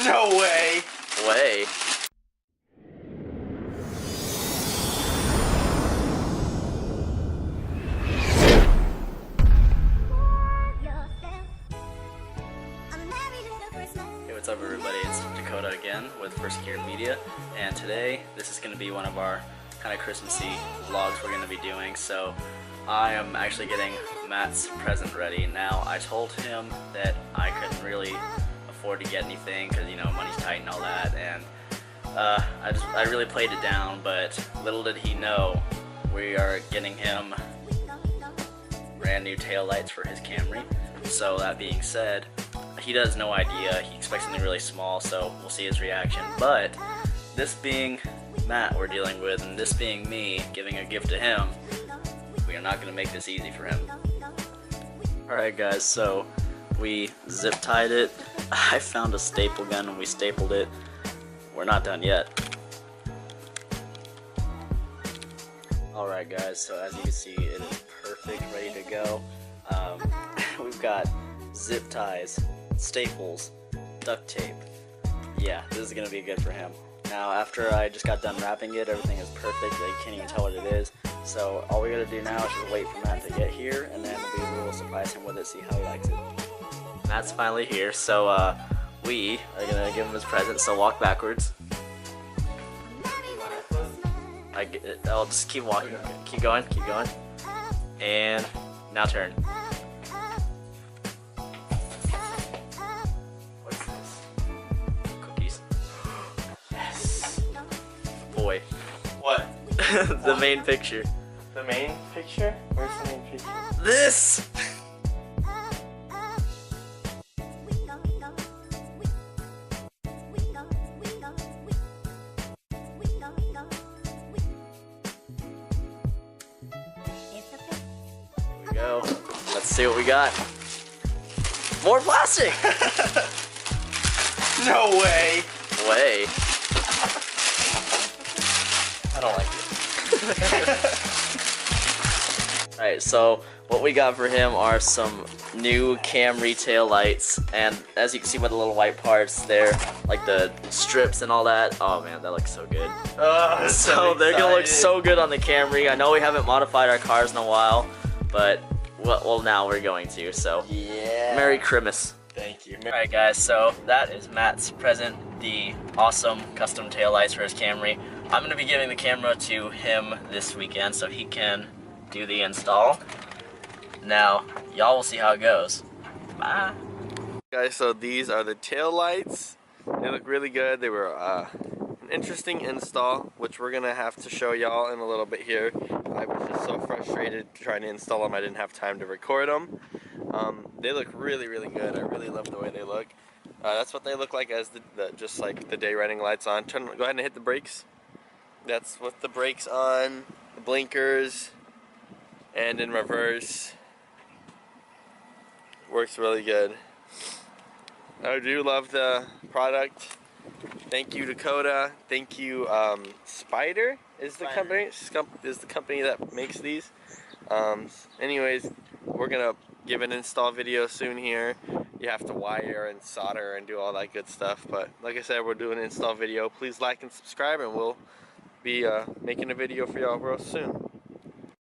No way. Way. Hey, what's up everybody? It's Dakota again with First Gear Media, and today this is going to be one of our kind of Christmassy vlogs we're going to be doing. So I am actually getting Matt's present ready. Now, I told him that I couldn't really afford to get anything because, you know, money's tight and all that, and I really played it down, but little did he know we are getting him brand new taillights for his Camry. So that being said, he has no idea. He expects something really small, so we'll see his reaction. But this being Matt we're dealing with, and this being me giving a gift to him, we are not going to make this easy for him. Alright guys, so we zip tied it. I found a staple gun and we stapled it. We're not done yet. Alright guys, so as you can see, it is perfect, ready to go. We've got zip ties, staples, duct tape. Yeah, this is going to be good for him. Now, after I just got done wrapping it, everything is perfect. You can't even tell what it is. So all we gotta do now is just wait for Matt to get here, and then we'll surprise him with it, see how he likes it. Matt's finally here, so we are gonna give him his present. So walk backwards. I'll just keep walking. Keep going. Keep going. And now turn. What's this? Cookies. Yes. Boy. What? The main picture. The main picture? Where's the main picture? This! Here we go. Let's see what we got. More plastic! No way. Way. I don't like it. Alright, so what we got for him are some new Camry taillights, and as you can see by the little white parts there, like the strips and all that, oh man, that looks so good. So they're gonna look so good on the Camry. I know we haven't modified our cars in a while, but well now we're going to, so yeah. Merry Christmas. Thank you. Alright guys, so that is Matt's present, the awesome custom taillights for his Camry. I'm going to be giving the camera to him this weekend so he can do the install. Now, y'all will see how it goes. Bye. Guys, so these are the tail lights. They look really good. They were an interesting install, which we're going to have to show y'all in a little bit here. I was just so frustrated trying to install them, I didn't have time to record them. They look really, really good. I really love the way they look. That's what they look like as just like the day running lights on. Go ahead and hit the brakes. That's with the brakes on, the blinkers, and in reverse. Works really good. I do love the product. Thank you, Dakota. Thank you, Spyder is the company that makes these. Anyways, we're gonna give an install video soon here. You have to wire and solder and do all that good stuff. But like I said, we're doing an install video. Please like and subscribe, and we'll be making a video for y'all real soon.